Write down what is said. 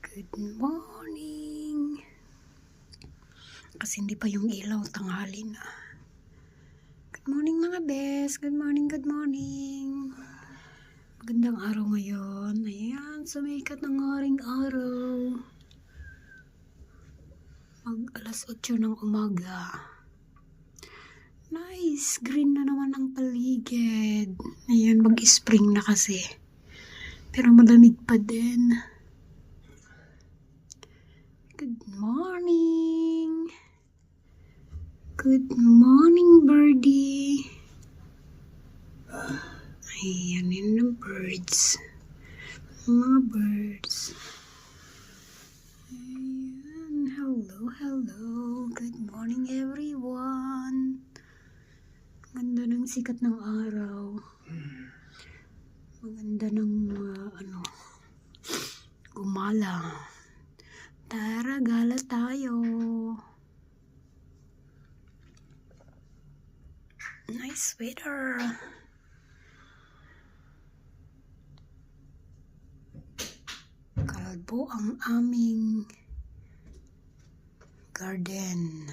Good morning. Kasi hindi pa yung ilaw, tanghali na. Good morning mga bes. Good morning, good morning. Magandang araw ngayon. Ayan, sumikat ng aring araw. Alas 8 ng umaga. Nice, green na naman ang paligid. Ayan, mag-spring na kasi. Pero malamig pa din. Good morning. Good morning, birdie. Ayan, yun ang birds. Mga birds. Ayan, hello, hello. Good morning, everyone. Ganda ng sikat ng araw. Maganda ng, gumala. Tara, gala tayo. Nice weather. Kalbo ang aming garden.